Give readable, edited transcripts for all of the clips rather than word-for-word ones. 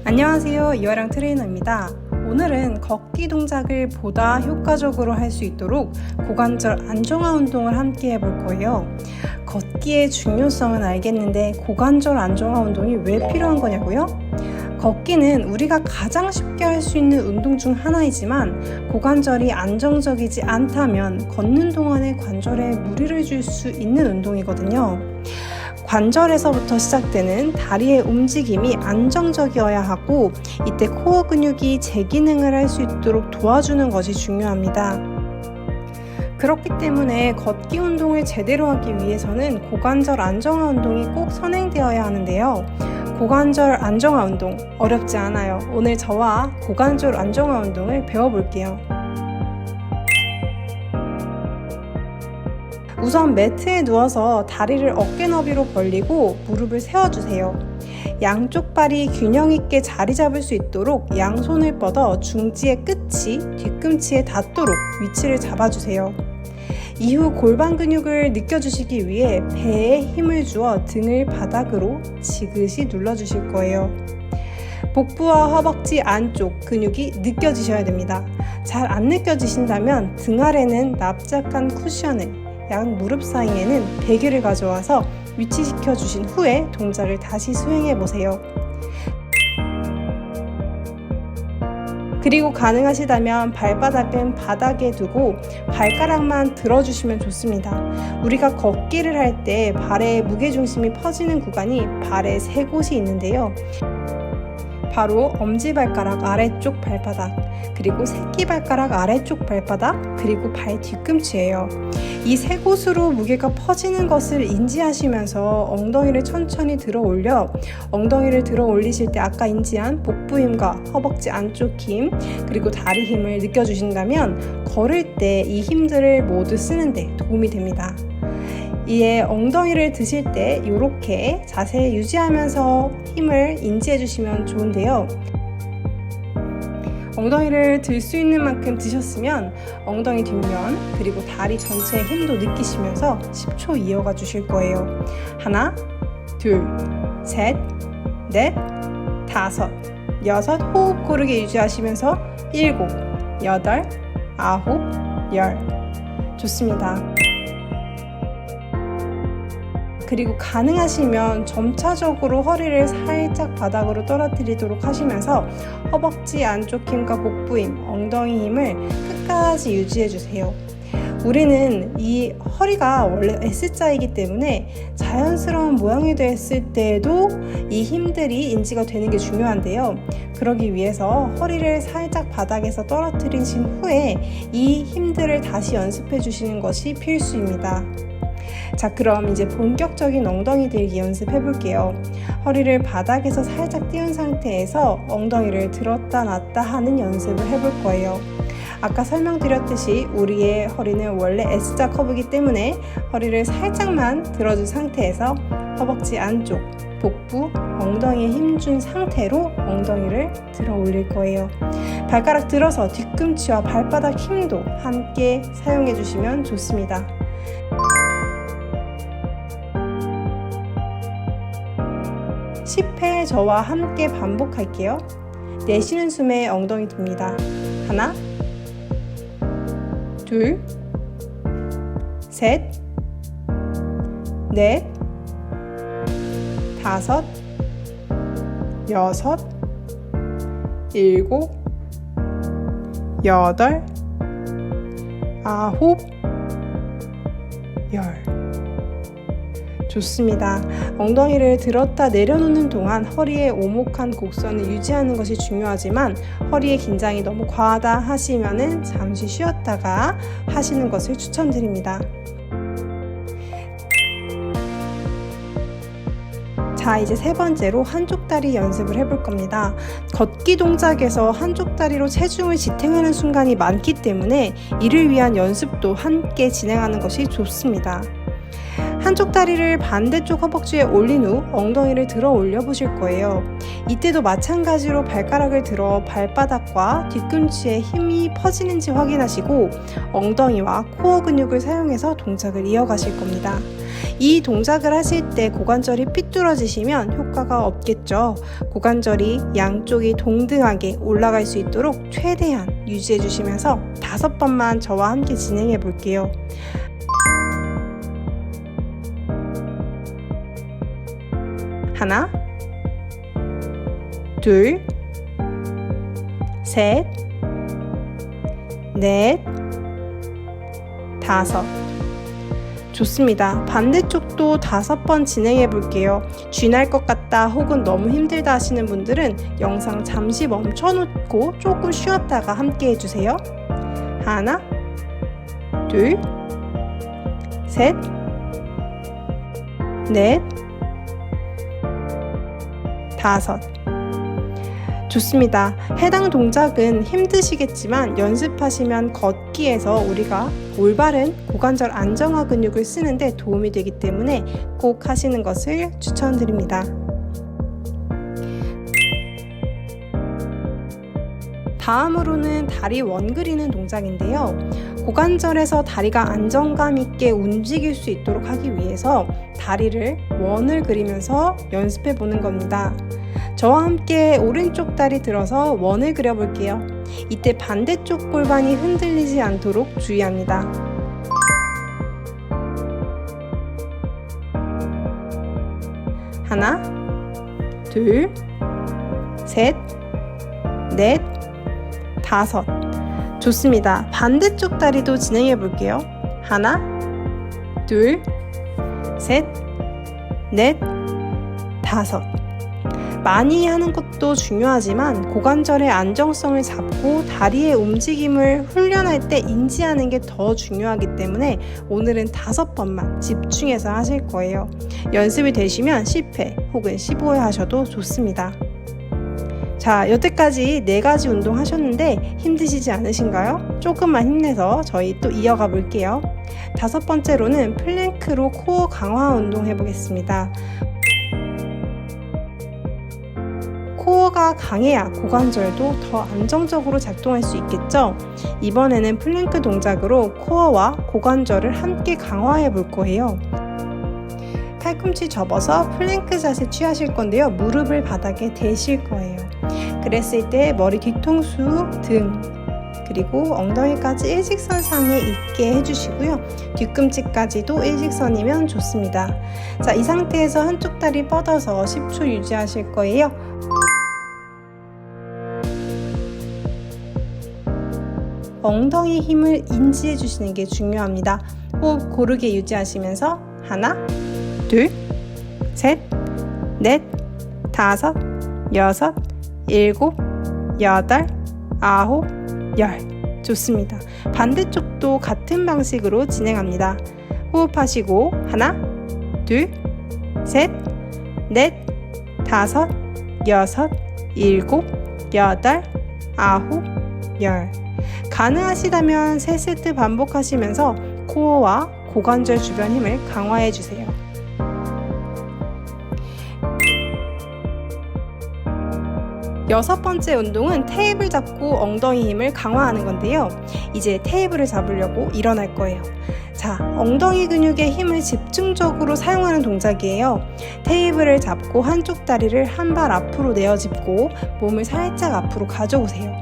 안녕하세요, 이화랑 트레이너입니다. 오늘은 걷기 동작을 보다 효과적으로 할 수 있도록 고관절 안정화 운동을 함께 해볼 거예요. 걷기의 중요성은 알겠는데 고관절 안정화 운동이 왜 필요한 거냐고요? 걷기는 우리가 가장 쉽게 할 수 있는 운동 중 하나이지만 고관절이 안정적이지 않다면 걷는 동안에 관절에 무리를 줄 수 있는 운동이거든요. 관절에서부터 시작되는 다리의 움직임이 안정적이어야 하고 이때 코어 근육이 재기능을 할 수 있도록 도와주는 것이 중요합니다. 그렇기 때문에 걷기 운동을 제대로 하기 위해서는 고관절 안정화 운동이 꼭 선행되어야 하는데요. 고관절 안정화 운동 어렵지 않아요. 오늘 저와 고관절 안정화 운동을 배워볼게요. 우선 매트에 누워서 다리를 어깨 너비로 벌리고 무릎을 세워주세요. 양쪽 발이 균형 있게 자리 잡을 수 있도록 양손을 뻗어 중지의 끝이 뒤꿈치에 닿도록 위치를 잡아주세요. 이후 골반 근육을 느껴주시기 위해 배에 힘을 주어 등을 바닥으로 지그시 눌러주실 거예요. 복부와 허벅지 안쪽 근육이 느껴지셔야 됩니다. 잘 안 느껴지신다면 등 아래는 납작한 쿠션을, 양 무릎 사이에는 베개를 가져와서 위치시켜 주신 후에 동작을 다시 수행해 보세요. 그리고 가능하시다면 발바닥은 바닥에 두고 발가락만 들어주시면 좋습니다. 우리가 걷기를 할 때 발의 무게중심이 퍼지는 구간이 발의 세 곳이 있는데요. 바로 엄지발가락 아래쪽 발바닥, 그리고 새끼발가락 아래쪽 발바닥, 그리고 발 뒤꿈치예요. 이 세 곳으로 무게가 퍼지는 것을 인지하시면서 엉덩이를 천천히 들어 올려 엉덩이를 들어 올리실 때 아까 인지한 복부 힘과 허벅지 안쪽 힘, 그리고 다리 힘을 느껴주신다면 걸을 때 이 힘들을 모두 쓰는데 도움이 됩니다. 이에 엉덩이를 드실 때 이렇게 자세 유지하면서 힘을 인지해 주시면 좋은데요. 엉덩이를 들 수 있는 만큼 드셨으면 엉덩이 뒷면 그리고 다리 전체의 힘도 느끼시면서 10초 이어가 주실 거예요. 하나, 둘, 셋, 넷, 다섯, 여섯, 호흡 고르게 유지하시면서 일곱, 여덟, 아홉, 열. 좋습니다. 그리고 가능하시면 점차적으로 허리를 살짝 바닥으로 떨어뜨리도록 하시면서 허벅지 안쪽 힘과 복부 힘, 엉덩이 힘을 끝까지 유지해 주세요. 우리는 이 허리가 원래 S자이기 때문에 자연스러운 모양이 됐을 때에도 이 힘들이 인지가 되는 게 중요한데요. 그러기 위해서 허리를 살짝 바닥에서 떨어뜨리신 후에 이 힘들을 다시 연습해 주시는 것이 필수입니다. 자, 그럼 이제 본격적인 엉덩이 들기 연습해 볼게요. 허리를 바닥에서 살짝 띄운 상태에서 엉덩이를 들었다 놨다 하는 연습을 해볼 거예요. 아까 설명드렸듯이 우리의 허리는 원래 S자 커브이기 때문에 허리를 살짝만 들어준 상태에서 허벅지 안쪽, 복부, 엉덩이에 힘준 상태로 엉덩이를 들어 올릴 거예요. 발가락 들어서 뒤꿈치와 발바닥 힘도 함께 사용해 주시면 좋습니다. 10회 저와 함께 반복할게요. 내쉬는 숨에 엉덩이 듭니다. 하나, 둘, 셋, 넷, 다섯, 여섯, 일곱, 여덟, 아홉, 열. 좋습니다. 엉덩이를 들었다 내려놓는 동안 허리의 오목한 곡선을 유지하는 것이 중요하지만 허리의 긴장이 너무 과하다 하시면은 잠시 쉬었다가 하시는 것을 추천드립니다. 자, 이제 세 번째로 한쪽 다리 연습을 해볼 겁니다. 걷기 동작에서 한쪽 다리로 체중을 지탱하는 순간이 많기 때문에 이를 위한 연습도 함께 진행하는 것이 좋습니다. 한쪽 다리를 반대쪽 허벅지에 올린 후 엉덩이를 들어 올려 보실 거예요. 이때도 마찬가지로 발가락을 들어 발바닥과 뒤꿈치에 힘이 퍼지는지 확인하시고 엉덩이와 코어 근육을 사용해서 동작을 이어가실 겁니다. 이 동작을 하실 때 고관절이 삐뚤어지시면 효과가 없겠죠. 고관절이 양쪽이 동등하게 올라갈 수 있도록 최대한 유지해 주시면서 5번만 저와 함께 진행해 볼게요. 하나, 둘, 셋, 넷, 5. 좋습니다. 반대쪽도 5번 진행해 볼게요. 쥐날 것 같다 혹은 너무 힘들다 하시는 분들은 영상 잠시 멈춰놓고 조금 쉬었다가 함께 해주세요. 하나, 둘, 셋, 넷, 5. 좋습니다. 해당 동작은 힘드시겠지만 연습하시면 걷기에서 우리가 올바른 고관절 안정화 근육을 쓰는데 도움이 되기 때문에 꼭 하시는 것을 추천드립니다. 다음으로는 다리 원 그리는 동작인데요. 고관절에서 다리가 안정감 있게 움직일 수 있도록 하기 위해서 다리를 원을 그리면서 연습해 보는 겁니다. 저와 함께 오른쪽 다리 들어서 원을 그려볼게요. 이때 반대쪽 골반이 흔들리지 않도록 주의합니다. 하나, 둘, 셋, 넷, 5. 좋습니다. 반대쪽 다리도 진행해 볼게요. 하나, 둘, 셋, 넷, 5. 많이 하는 것도 중요하지만 고관절의 안정성을 잡고 다리의 움직임을 훈련할 때 인지하는 게 더 중요하기 때문에 오늘은 5번만 집중해서 하실 거예요. 연습이 되시면 10회 혹은 15회 하셔도 좋습니다. 자, 여태까지 4가지 운동 하셨는데 힘드시지 않으신가요? 조금만 힘내서 저희 또 이어가 볼게요. 5번째로는 플랭크로 코어 강화 운동 해보겠습니다. 코어가 강해야 고관절도 더 안정적으로 작동할 수 있겠죠? 이번에는 플랭크 동작으로 코어와 고관절을 함께 강화해 볼 거예요. 팔꿈치 접어서 플랭크 자세 취하실 건데요. 무릎을 바닥에 대실 거예요. 그랬을 때 머리 뒤통수, 등, 그리고 엉덩이까지 일직선상에 있게 해주시고요. 뒤꿈치까지도 일직선이면 좋습니다. 자, 이 상태에서 한쪽 다리 뻗어서 10초 유지하실 거예요. 엉덩이 힘을 인지해 주시는 게 중요합니다. 호흡 고르게 유지하시면서 하나, 둘, 셋, 넷, 5, 6, 7, 8, 9, 10. 좋습니다. 반대쪽도 같은 방식으로 진행합니다. 호흡하시고 하나, 둘, 셋, 넷, 5, 6, 7, 8, 9, 10. 가능하시다면 3세트 반복하시면서 코어와 고관절 주변 힘을 강화해 주세요. 여섯 번째 운동은 테이블 잡고 엉덩이 힘을 강화하는 건데요. 이제 테이블을 잡으려고 일어날 거예요. 자, 엉덩이 근육의 힘을 집중적으로 사용하는 동작이에요. 테이블을 잡고 한쪽 다리를 한 발 앞으로 내어짚고 몸을 살짝 앞으로 가져오세요.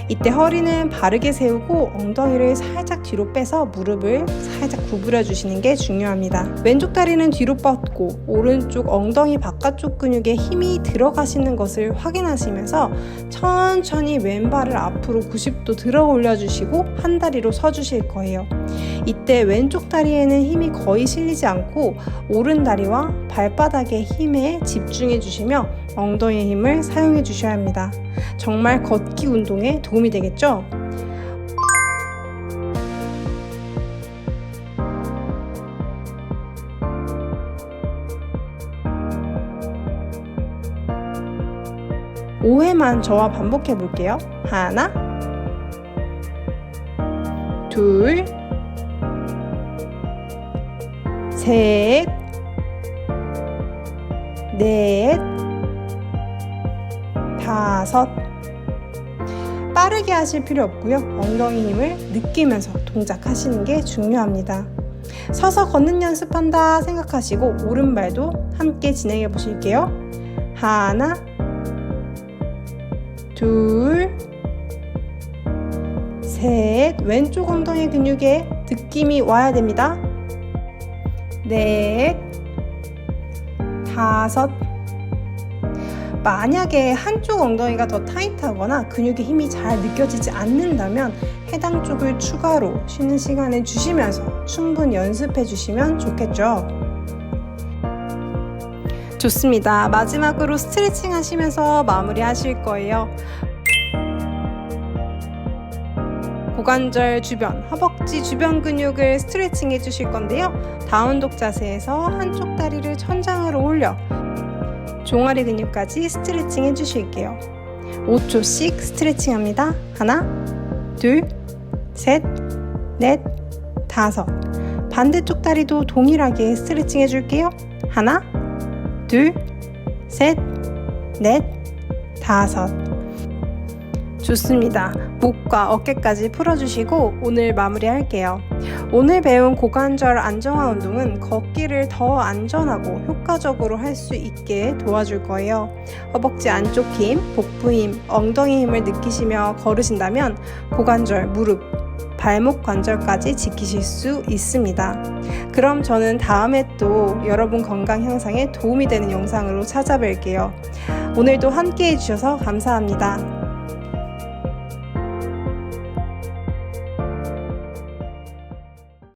이때 허리는 바르게 세우고 엉덩이를 살짝 뒤로 빼서 무릎을 살짝 구부려 주시는 게 중요합니다. 왼쪽 다리는 뒤로 뻗고 오른쪽 엉덩이 바깥쪽 근육에 힘이 들어가시는 것을 확인하시면서 천천히 왼발을 앞으로 90도 들어 올려주시고 한 다리로 서주실 거예요. 이때 왼쪽 다리에는 힘이 거의 실리지 않고 오른 다리와 발바닥의 힘에 집중해 주시며 엉덩이의 힘을 사용해 주셔야 합니다. 정말 걷기 운동에 도움이 되겠죠? (5회만) 저와 반복해 볼게요. 하나, 둘, 셋, 넷, 5. 빠르게 하실 필요 없고요. 엉덩이 힘을 느끼면서 동작하시는 게 중요합니다. 서서 걷는 연습한다 생각하시고 오른발도 함께 진행해 보실게요. 하나, 둘, 셋. 왼쪽 엉덩이 근육에 느낌이 와야 됩니다. 넷, 다섯. 만약에 한쪽 엉덩이가 더 타이트하거나 근육의 힘이 잘 느껴지지 않는다면 해당 쪽을 추가로 쉬는 시간을 주시면서 충분히 연습해 주시면 좋겠죠. 좋습니다. 마지막으로 스트레칭 하시면서 마무리 하실 거예요. 고관절 주변, 허벅지 주변 근육을 스트레칭 해 주실 건데요. 다운독 자세에서 한쪽 다리를 천장으로 올려 종아리 근육까지 스트레칭 해 주실게요. 5초씩 스트레칭 합니다. 하나, 둘, 셋, 넷, 다섯. 반대쪽 다리도 동일하게 스트레칭 해 줄게요. 하나, 둘, 셋, 넷, 다섯. 좋습니다. 목과 어깨까지 풀어주시고 오늘 마무리할게요. 오늘 배운 고관절 안정화 운동은 걷기를 더 안전하고 효과적으로 할 수 있게 도와줄 거예요. 허벅지 안쪽 힘, 복부 힘, 엉덩이 힘을 느끼시며 걸으신다면 고관절, 무릎, 발목 관절까지 지키실 수 있습니다. 그럼 저는 다음에 또 여러분 건강 향상에 도움이 되는 영상으로 찾아뵐게요. 오늘도 함께 해주셔서 감사합니다.